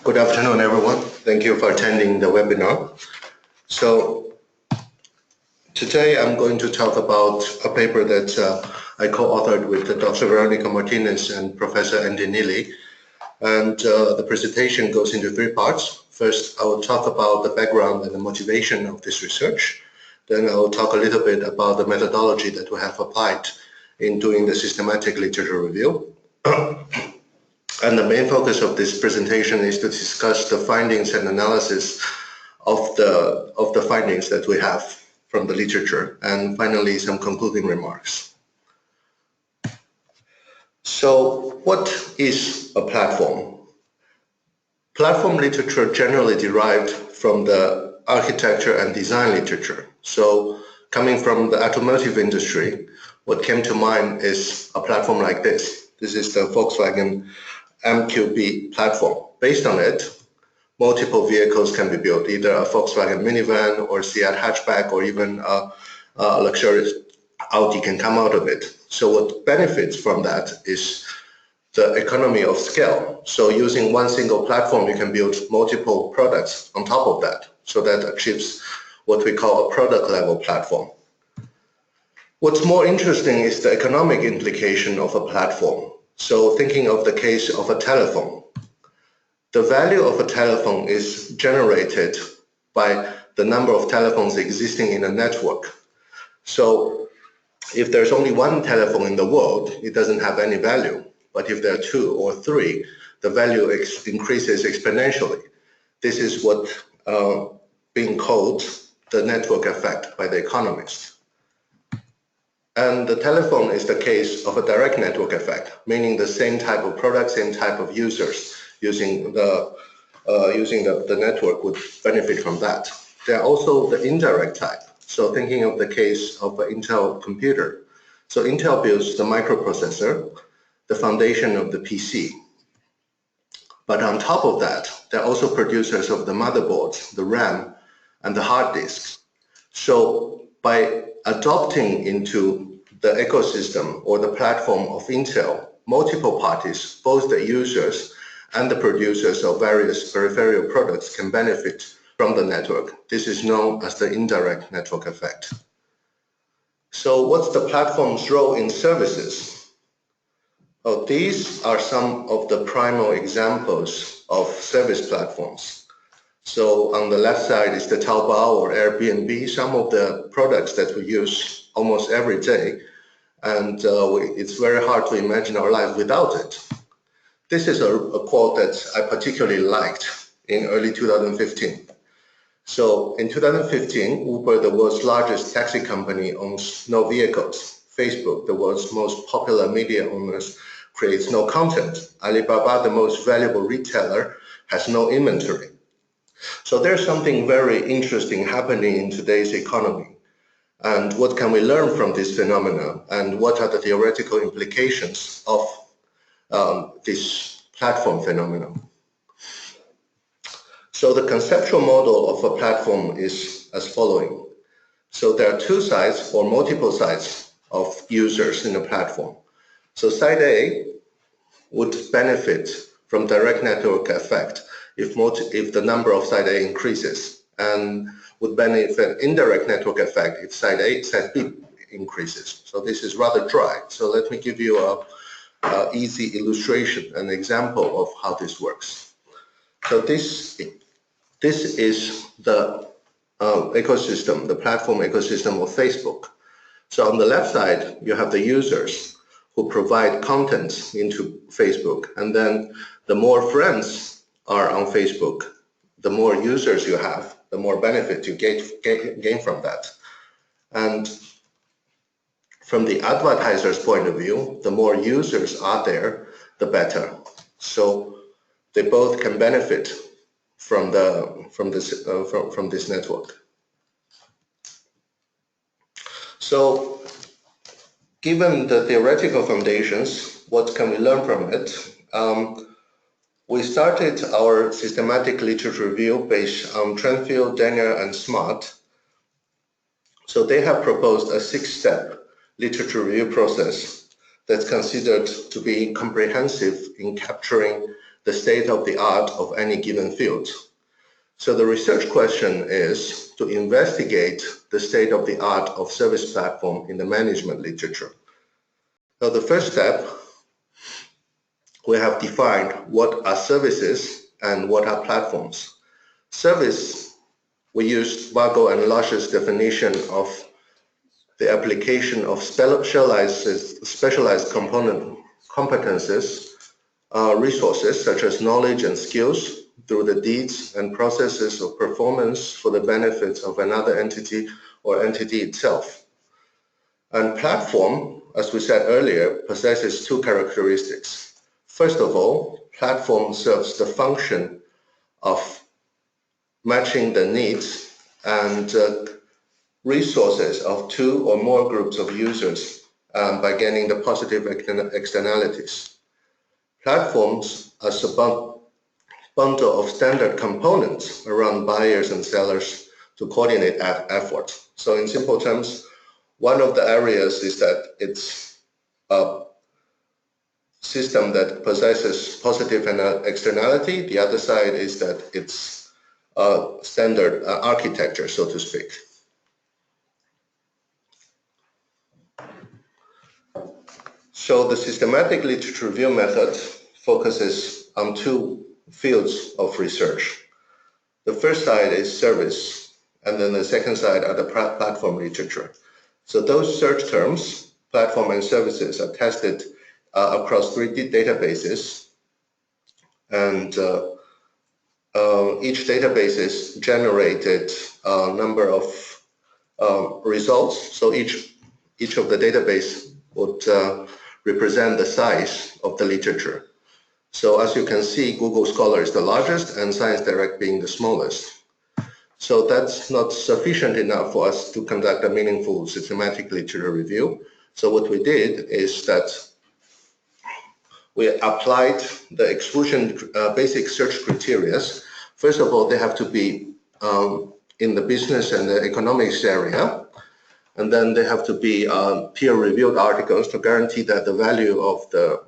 Good afternoon, everyone. Thank you for attending the webinar. So today I'm going to talk about a paper that I co-authored with Dr. Veronica Martinez and Professor Neely. And the presentation goes into three parts. First, I will talk about the background and the motivation of this research. Then I will talk a little bit about the methodology that we have applied in doing the systematic literature review. And the main focus of this presentation is to discuss the findings and analysis of the findings that we have from the literature, and finally some concluding remarks. So what is a platform? Platform literature generally derived from the architecture and design literature. So coming from the automotive industry, what came to mind is a platform like this. This is the Volkswagen MQB platform. Based on it, multiple vehicles can be built, either a Volkswagen minivan or Seat hatchback, or even a luxurious Audi can come out of it. So what benefits from that is the economy of scale. So using one single platform, you can build multiple products on top of that. So that achieves what we call a product level platform. What's more interesting is the economic implication of a platform. So thinking of the case of a telephone, the value of a telephone is generated by the number of telephones existing in a network. So if there's only one telephone in the world, it doesn't have any value. But if there are two or three, the value increases exponentially. This is what being called the network effect by the economists. And the telephone is the case of a direct network effect, meaning the same type of product, same type of users using the network would benefit from that. There are also the indirect type. So thinking of the case of an Intel computer. So Intel builds the microprocessor, the foundation of the PC. But on top of that, they're also producers of the motherboards, the RAM, and the hard disks. So by adopting into the ecosystem or the platform of Intel, multiple parties, both the users and the producers of various peripheral products, can benefit from the network. This is known as the indirect network effect. So what's the platform's role in services? Well, these are some of the primal examples of service platforms. So on the left side is the Taobao or AirBnB, some of the products that we use almost every day. And it's very hard to imagine our life without it. This is a quote that I particularly liked in early 2015. So in 2015, Uber, the world's largest taxi company, owns no vehicles. Facebook, the world's most popular media owners, creates no content. Alibaba, the most valuable retailer, has no inventory. So there's something very interesting happening in today's economy. And what can we learn from this phenomenon? And what are the theoretical implications of this platform phenomenon? So the conceptual model of a platform is as following. So there are two sides or multiple sides of users in a platform. So side A would benefit from direct network effect if the number of side A increases, and would benefit indirect network effect if side B increases. So this is rather dry. So let me give you a easy illustration, an example of how this works. So this is the ecosystem, the platform ecosystem of Facebook. So on the left side, you have the users who provide content into Facebook, and then the more friends are on Facebook, the more users you have, the more benefit you gain from that. And from the advertiser's point of view, the more users are there, the better. So they both can benefit from this network. So given the theoretical foundations, what can we learn from it? We started our systematic literature review based on Trenfield, Daniel, and Smart. So they have proposed a 6-step literature review process that's considered to be comprehensive in capturing the state of the art of any given field. So the research question is to investigate the state of the art of service platform in the management literature. So the first step, we have defined what are services and what are platforms. Service, we use Vago and Lush's definition of the application of specialized competences, resources such as knowledge and skills through the deeds and processes of performance for the benefits of another entity or entity itself. And platform, as we said earlier, possesses two characteristics. First of all, platform serves the function of matching the needs and resources of two or more groups of users by gaining the positive externalities. Platforms are a bundle of standard components around buyers and sellers to coordinate efforts. So in simple terms, one of the areas is that it's a system that possesses positive externality. The other side is that it's a standard architecture, so to speak. So the systematic literature review method focuses on two fields of research. The first side is service, and then the second side are the platform literature. So those search terms, platform and services, are tested across 3 databases, and each database is generated a number of results. So each of the database would represent the size of the literature. So as you can see, Google Scholar is the largest and ScienceDirect being the smallest. So that's not sufficient enough for us to conduct a meaningful systematic literature review. So what we did is that we applied the exclusion basic search criteria. First of all, they have to be in the business and the economics area. And then they have to be peer-reviewed articles to guarantee that the value of the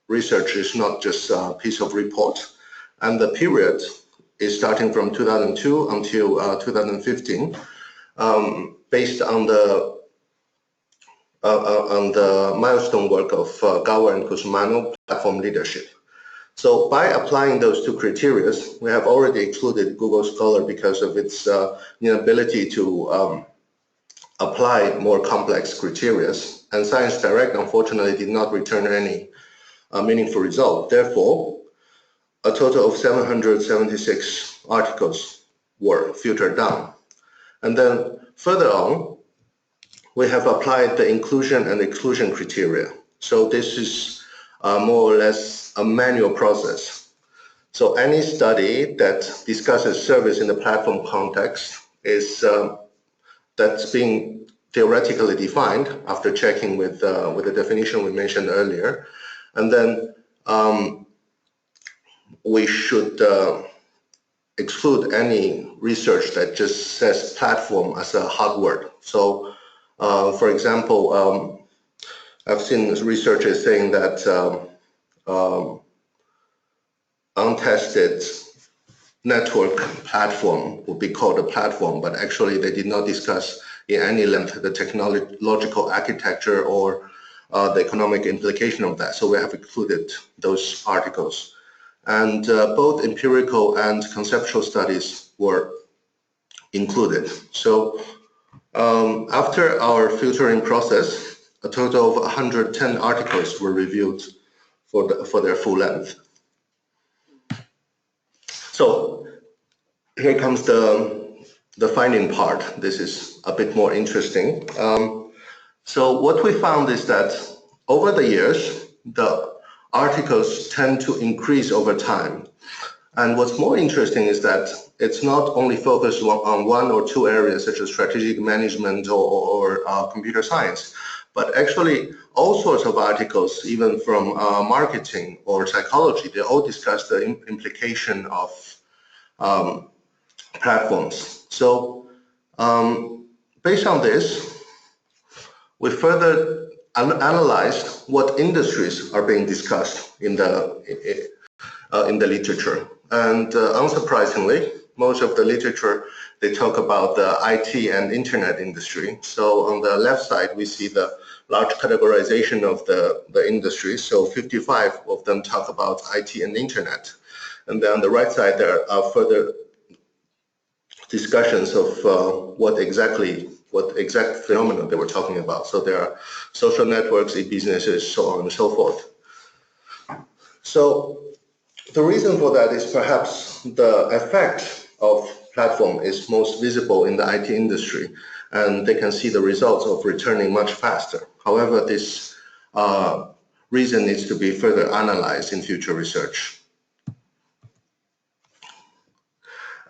research is not just a piece of report. And the period is starting from 2002 until 2015, based on the milestone work of Gower and Cusumano, platform leadership. So by applying those two criteria, we have already excluded Google Scholar because of its inability to apply more complex criteria, and ScienceDirect unfortunately did not return any meaningful result. Therefore, a total of 776 articles were filtered down. And then further on, we have applied the inclusion and exclusion criteria. So this is more or less a manual process. So any study that discusses service in the platform context is that's being theoretically defined after checking with the definition we mentioned earlier. And then we should exclude any research that just says platform as a hard word. So, for example, I've seen researchers saying that untested network platform would be called a platform, but actually they did not discuss in any length the technological architecture or the economic implication of that. So we have included those articles. And both empirical and conceptual studies were included. So after our filtering process, a total of 110 articles were reviewed for their full length. So here comes the finding part. This is a bit more interesting. So what we found is that over the years, the articles tend to increase over time. And what's more interesting is that it's not only focused on one or two areas such as strategic management or computer science, but actually all sorts of articles, even from marketing or psychology, they all discuss the implication of platforms. So based on this, we further analyzed what industries are being discussed in the in the literature. And unsurprisingly, most of the literature, they talk about the IT and internet industry. So on the left side, we see the large categorization of the industry. So 55 of them talk about IT and internet. And then on the right side, there are further discussions of what exact phenomena they were talking about. So there are social networks, e-businesses, so on and so forth. So the reason for that is perhaps the effect of platform is most visible in the IT industry, and they can see the results of returning much faster. However, this reason needs to be further analyzed in future research.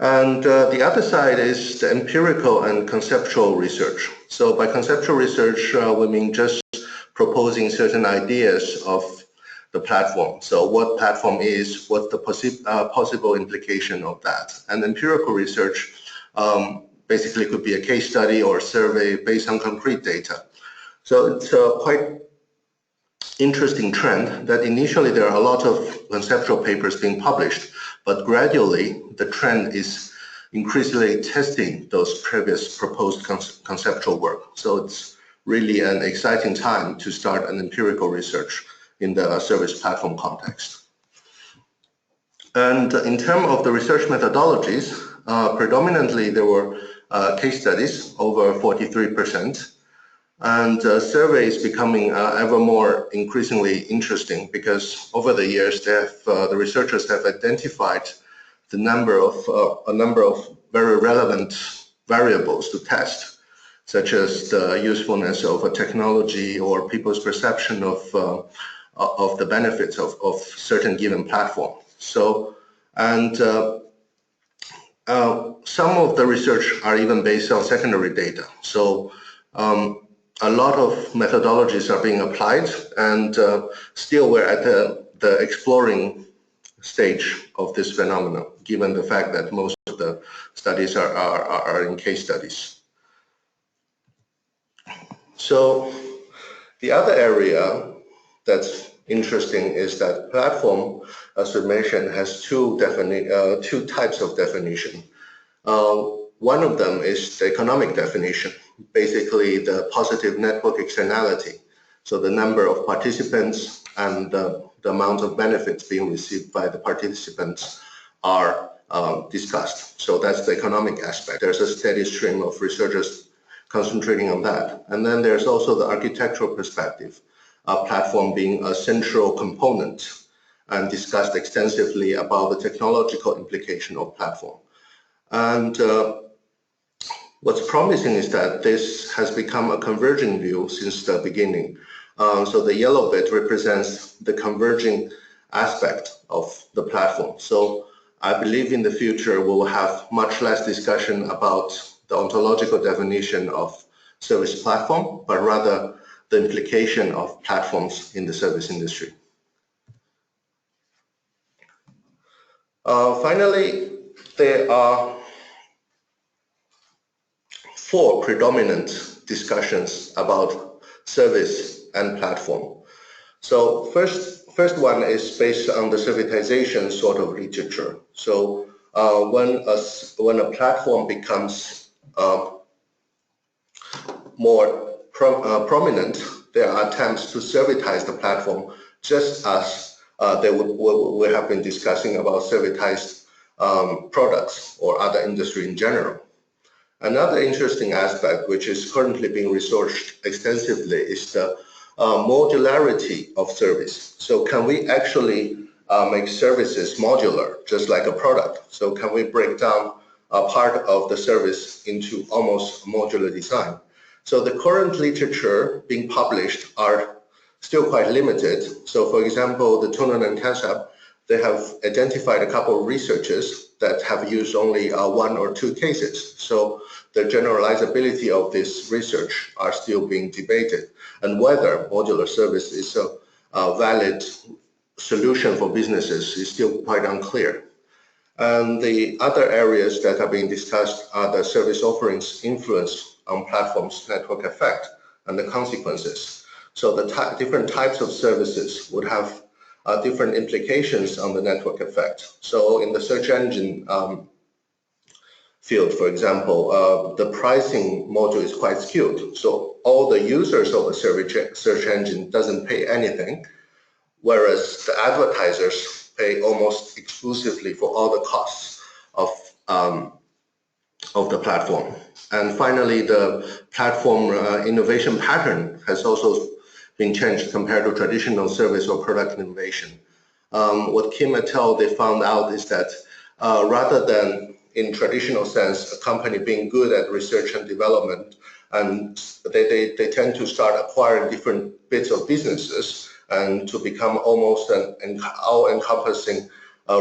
And the other side is the empirical and conceptual research. So by conceptual research, we mean just proposing certain ideas of the platform. So what platform is, what's the possible implication of that. And empirical research basically could be a case study or a survey based on concrete data. So it's a quite interesting trend that initially there are a lot of conceptual papers being published, but gradually the trend is increasingly testing those previous proposed conceptual work. So it's really an exciting time to start an empirical research in the service platform context. And in terms of the research methodologies, predominantly there were case studies, over 43%, and survey is becoming ever more increasingly interesting because over the years, the researchers have identified a number of very relevant variables to test, such as the usefulness of a technology or people's perception of the benefits of certain given platform. So, and some of the research are even based on secondary data. So a lot of methodologies are being applied, and still we're at the exploring stage of this phenomenon, given the fact that most of the studies are in case studies. So the other area that's interesting is that platform, as we mentioned, has two types of definition. One of them is the economic definition, basically the positive network externality. So the number of participants and the amount of benefits being received by the participants are discussed. So that's the economic aspect. There's a steady stream of researchers concentrating on that. And then there's also the architectural perspective, a platform being a central component, and discussed extensively about the technological implication of platform. And what's promising is that this has become a converging view since the beginning. So the yellow bit represents the converging aspect of the platform. So I believe in the future we will have much less discussion about the ontological definition of service platform, but rather the implication of platforms in the service industry. Finally, there are 4 predominant discussions about service and platform. So first one is based on the servitization sort of literature. So when a platform becomes more prominent, there are attempts to servitize the platform, just as we have been discussing about servitized products or other industry in general. Another interesting aspect, which is currently being researched extensively, is the modularity of service. So can we actually make services modular, just like a product? So can we break down a part of the service into almost modular design? So the current literature being published are still quite limited. So for example, the Tunen and Kasab, they have identified a couple of researchers that have used only 1 or 2 cases. So the generalizability of this research are still being debated, and whether modular service is a valid solution for businesses is still quite unclear. And the other areas that are being discussed are the service offerings influence on platforms' network effect and the consequences. So the different types of services would have different implications on the network effect. So in the search engine field, for example, the pricing module is quite skewed. So all the users of a search engine doesn't pay anything, whereas the advertisers pay almost exclusively for all the costs of the platform. And finally, the platform innovation pattern has also been changed compared to traditional service or product innovation. What Kim et al. They found out is that rather than in traditional sense, a company being good at research and development, and they tend to start acquiring different bits of businesses and to become almost an all-encompassing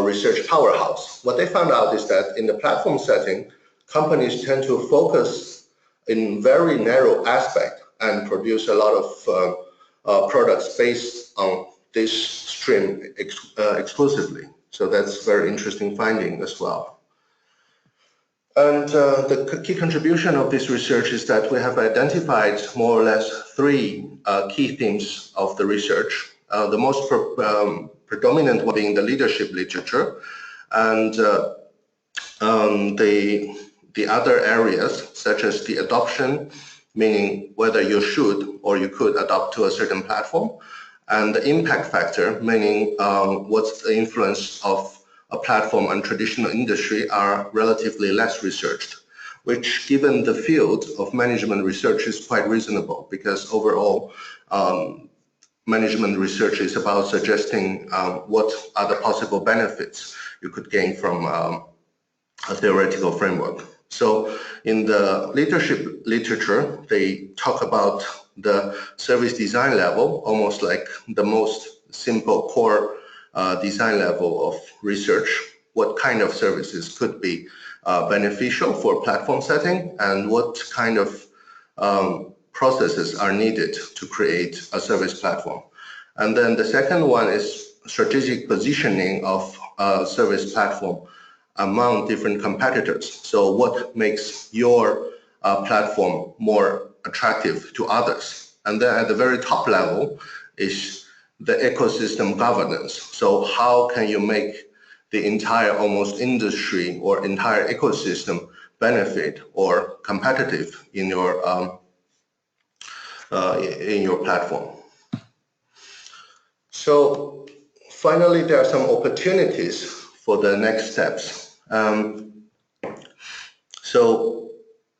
research powerhouse. What they found out is that in the platform setting, companies tend to focus in very narrow aspect and produce a lot of products based on this stream exclusively. So that's very interesting finding as well. And the key contribution of this research is that we have identified more or less three key themes of the research. The most predominant one being the leadership literature, and the other areas such as the adoption, meaning whether you should or you could adopt to a certain platform, and the impact factor, meaning what's the influence of a platform on traditional industry are relatively less researched, which given the field of management research is quite reasonable, because overall management research is about suggesting what are the possible benefits you could gain from a theoretical framework. So in the leadership literature, they talk about the service design level, almost like the most simple core design level of research, what kind of services could be beneficial for platform setting, and what kind of processes are needed to create a service platform. And then the second one is strategic positioning of a service platform among different competitors. So what makes your platform more attractive to others? And then at the very top level is the ecosystem governance. So how can you make the entire almost industry or entire ecosystem benefit or competitive in your platform? So finally, there are some opportunities for the next steps. So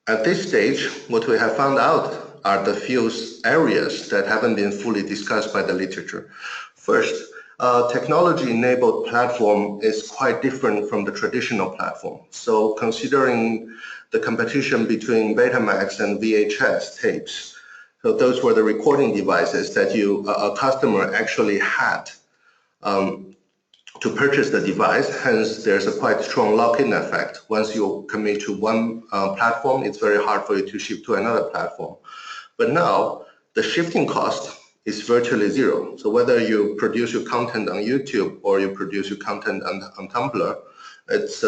at this stage, what we have found out are the few areas that haven't been fully discussed by the literature. First, technology-enabled platform is quite different from the traditional platform. So considering the competition between Betamax and VHS tapes, so those were the recording devices that a customer actually had to purchase the device. Hence, there's a quite strong lock-in effect. Once you commit to one platform, it's very hard for you to shift to another platform. But now, the shifting cost is virtually zero. So whether you produce your content on YouTube or you produce your content on Tumblr, it's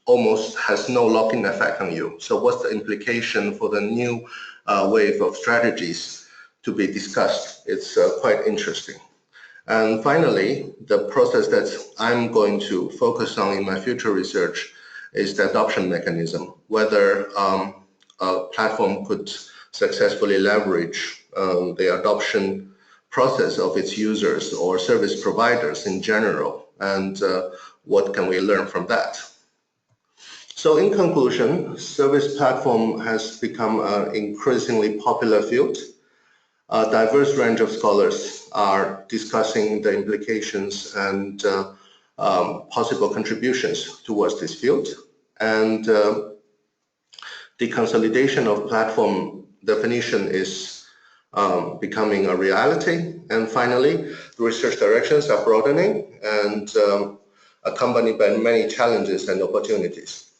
almost has no lock-in effect on you. So what's the implication for the new wave of strategies to be discussed? It's quite interesting. And finally, the process that I'm going to focus on in my future research is the adoption mechanism, whether a platform could successfully leverage the adoption process of its users or service providers in general, and what can we learn from that? So in conclusion, service platform has become an increasingly popular field. A diverse range of scholars are discussing the implications and possible contributions towards this field. And the consolidation of platform definition is becoming a reality. And finally, the research directions are broadening and accompanied by many challenges and opportunities.